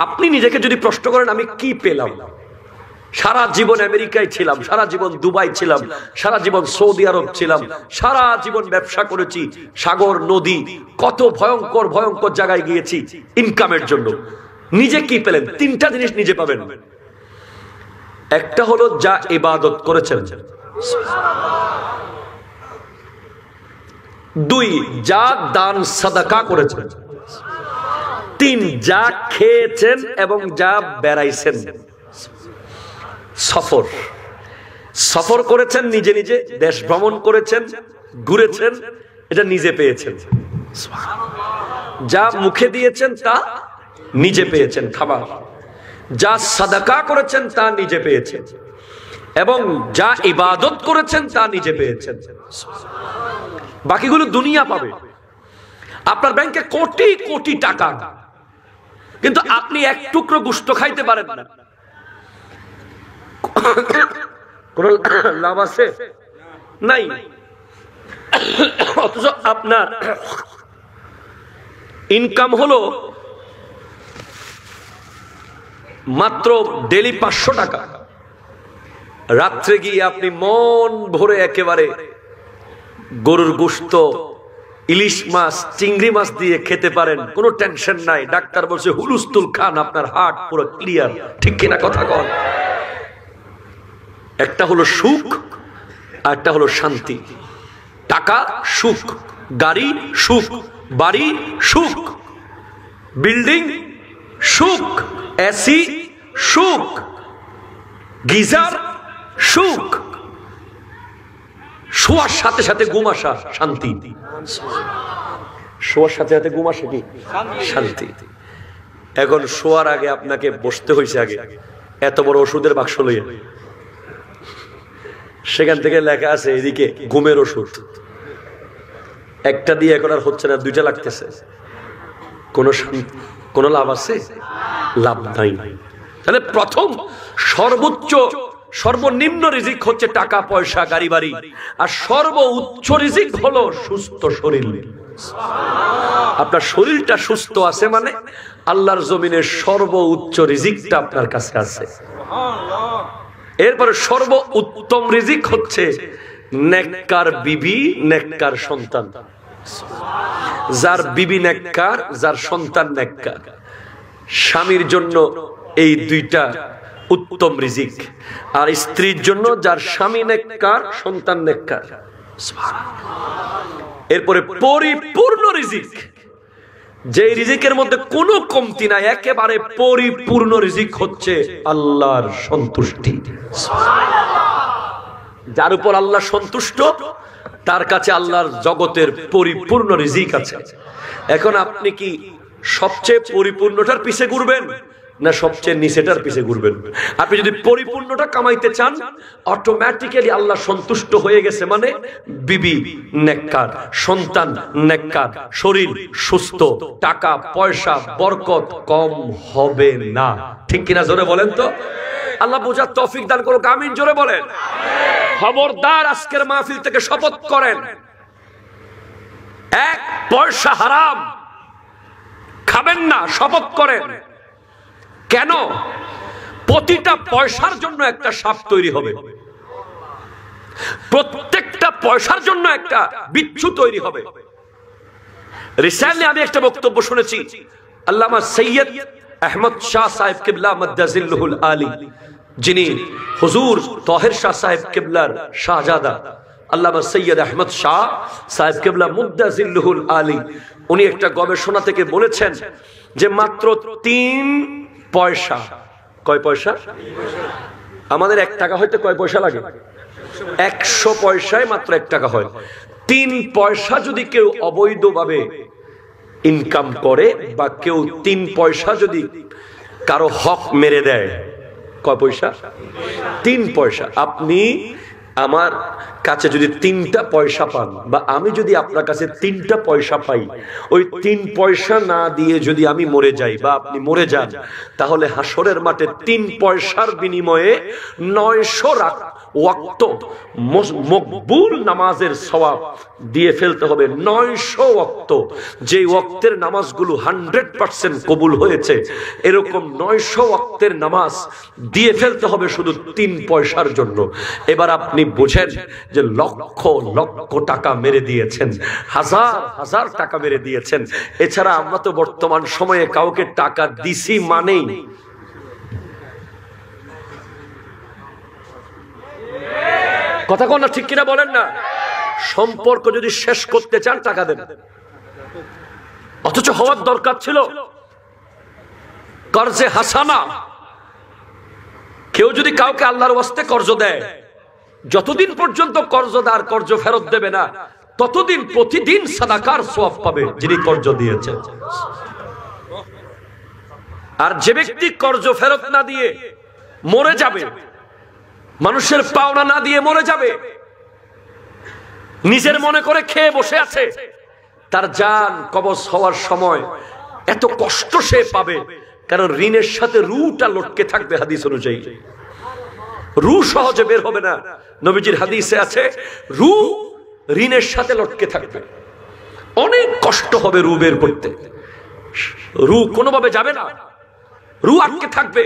আপনি নিজেকে যদি প্রশ্ন করেন আমি কি পেলাম, সারা জীবন আমেরিকায় ছিলাম, সারা জীবন দুবাই ছিলাম, সারা জীবন সৌদি আরব ছিলাম, সারা জীবন ব্যবসা করেছি, সাগর নদী কত ভয়ঙ্কর ভয়ঙ্কর জায়গায় গিয়েছি ইনকামের জন্য, নিজে কি পেলেন? তিনটা জিনিস নিজে পাবেন। একটা হলো যা ইবাদত করেছেন, দুই যা দান সাদাকা করেছেন, তিন যা খেয়েছেন এবং যা বেড়াইছেন। সফর সফর করেছেন, নিজে নিজে দেশ ভ্রমণ করেছেন, ঘুরেছেন, এটা নিজে পেয়েছেন। যা মুখে দিয়েছেন তা নিজে পেয়েছেন খাবার, যা সাদাকা করেছেন তা নিজে পেয়েছেন, এবং যা ইবাদত করেছেন তা নিজে পেয়েছেন। বাকিগুলো দুনিয়া পাবে। আপনার ব্যাংকে কোটি কোটি টাকা, কিন্তু আপনি এক টুকরো গোশত খাইতে পারেন না, কোন লাভ আছে? নাই। অথচ আপনার ইনকাম হলো মাত্র ডেলি 500 টাকা, রাত্রে গিয়ে আপনি মন ভরে একেবারে গরুর গোশত, ইলিশ মাছ, চিংড়ি মাছ দিয়ে খেতে পারেন, কোনো টেনশন নাই। ডাক্তার বলছে হুলুস্তুল খান, আপনার হার্ট পুরো ক্লিয়ার। ঠিক কিনা কথা কন? একটা হলো সুখ আর একটা হলো শান্তি। টাকা সুখ, গাড়ি সুখ, বাড়ি সুখ, বিল্ডিং সুখ, এসি সুখ, গিজার সুখ, শোয়ার সাথে সাথে ঘুম আসা শান্তি। শোয়ার সাথে সাথে ঘুম আসে কি? শান্তি। এখন শোয়ার আগে আপনাকে বসতে হয়েছে, আগে এত বড় ওষুধের বাক্স লইয়া, সেখান থেকে লেখা আছে এদিকে ঘুমের ওষুধ, একটা দিয়ে এখন আর হচ্ছে না, দুইটা লাগতেছে। কোন লাভ আছে? লাভ নাই। তাহলে প্রথম সর্বোচ্চ সর্বনিম্ন রিজিক হচ্ছে টাকা পয়সা, গাড়ি বাড়ি, আর সর্বোচ্চ রিজিক হলো সুস্থ শরীর। আপনার শরীরটা সুস্থ আছে মানে আল্লাহর জমিনের সর্বোচ্চ রিজিকটা আপনার কাছে আছে। এরপরে সর্ব উত্তম রিজিক হচ্ছে নেককার বিবি, নেককার সন্তান। যার বিবি নেককার, যার সন্তান নেককার, স্বামীর জন্য এই দুইটা উত্তম রিজিক। আর স্ত্রীর জন্য যার স্বামী নেককার, সন্তান নেককার। এরপরে পরিপূর্ণ রিজিক, যে রিজিকের মধ্যে কোনো কমতি নাই, একেবারে পরিপূর্ণ রিজিক হচ্ছে আল্লাহর সন্তুষ্টি। যার উপর আল্লাহ সন্তুষ্ট, তার কাছে আল্লাহর জগতের পরিপূর্ণ রিজিক আছে। এখন আপনি কি সবচেয়ে পরিপূর্ণটার পিছে ঘুরবেন না সবচেয়ে নিচেটার পিছে ঘুরবেন? আপনি যদি পরিপূর্ণটা কামাইতে চান, অটোমেটিক্যালি আল্লাহ সন্তুষ্ট হয়ে গেছে, মানে বিবি নেককার, সন্তান নেককার, শরীর সুস্থ, টাকা পয়সা বরকত কম হবে না। ঠিক কিনা জোরে বলেন তো? আল্লাহ বোঝার তৌফিক দান করুক, আমিন জোরে বলেন। খবরদার, আজকের মাহফিল থেকে শপথ করেন, এক পয়সা হারাম খাবেন না। শপথ করেন। কেন? প্রতিটা পয়সার জন্য একটা সাপ তৈরি হবে, প্রত্যেকটা পয়সার জন্য একটা বিচ্ছু তৈরি হবে। রিসেন্টলি আমি একটা বক্তব্য শুনেছি, আল্লামা সৈয়দ আহমদ শাহ সাহেব কিবলা মাদ্দাজিল্লুহুল আলী, যিনি হুজুর তাহের শাহ সাহেব কিবলার শাহজাদা, আল্লামা সৈয়দ আহমদ শাহ সাহেব কিবলা মুদ্দাজিল্লুহুল আলী, উনি একটা গবেষণা থেকে বলেছেন যে মাত্র 3 পয়সা। কয় পয়সা? আমাদের 1 টাকা হইতে কয় পয়সা লাগে? 100 পয়সায় মাত্র 1 টাকা হয়। 3 পয়সা যদি কেউ অবৈধভাবে ইনকাম করে, বা কেউ 3 পয়সা যদি কারো হক মেরে দেয়, কয় পয়সা? 3 পয়সা। আপনি আমার কাছে যদি 3টা পয়সা পান, বা আমি যদি আপনার কাছে 3টা পয়সা পাই, ওই 3 পয়সা না দিয়ে যদি আমি মরে যাই বা আপনি মরে যান, তাহলে হাসরের মাঠে 3 পয়সার বিনিময়ে ওয়াক্ত মকবুল নামাজের সওয়াব দিয়ে ফেলতে হবে 900 ওয়াক্ত। যে ওয়াক্তের নামাজগুলো 100% কবুল হয়েছে, এরকম 900 ওয়াক্তের নামাজ দিয়ে ফেলতে হবে শুধু 3 পয়সার জন্য। এবার আপনি বুঝেন যে লক্ষ লক্ষ টাকা মেরে দিয়েছেন, হাজার হাজার টাকা মেরে দিয়েছেন। এছাড়া আমরা তো বর্তমান সময়ে কাউকে টাকা দিছি মানেই কথা কোন না, ঠিক কিনা বলেন না? সম্পর্ক যদি শেষ করতে চান টাকা দেন, অথচ হওয়ার দরকার ছিল কর্জে হাসানা। কেউ যদি কাউকে আল্লাহর ওয়াস্তে কর্জ দেয়, যতদিন পর্যন্ত কর্জদার কর্জ ফেরত দেবে না, ততদিন প্রতিদিন সাদাকার সওয়াব পাবে যিনি কর্জ দিয়েছেন। আর যে ব্যক্তি কর্জ ফেরত না দিয়ে মরে যাবে, মানুষের পাওনা না দিয়ে মরে যাবে, নিজের মনে করে খেয়ে বসে আছে, তার জান কবজ হওয়ার সময় এত কষ্ট সে পাবে, কারণ ঋণের সাথে রুটা লটকে থাকবে। হাদিস অনুযায়ী রু সহজে বের হবে না। নবীজির হাদিসে আছে রু ঋণের সাথে লটকে থাকবে, অনেক কষ্ট হবে রু বের করতে। রু কোনোভাবে যাবে না, রু আটকে থাকবে।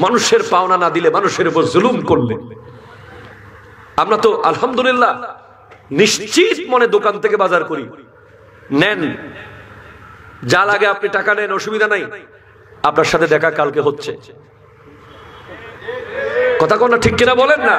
মানুষের পাওনা না দিলে, মানুষের উপর জুলুম করলে। আমরা তো আলহামদুলিল্লাহ নিশ্চিত মনে দোকান থেকে বাজার করি, নেন যা লাগে আপনি টাকা নেন, অসুবিধা নাই, আপনার সাথে দেখা কালকে হচ্ছে। কথা কোন ঠিক কিনা বলেন না?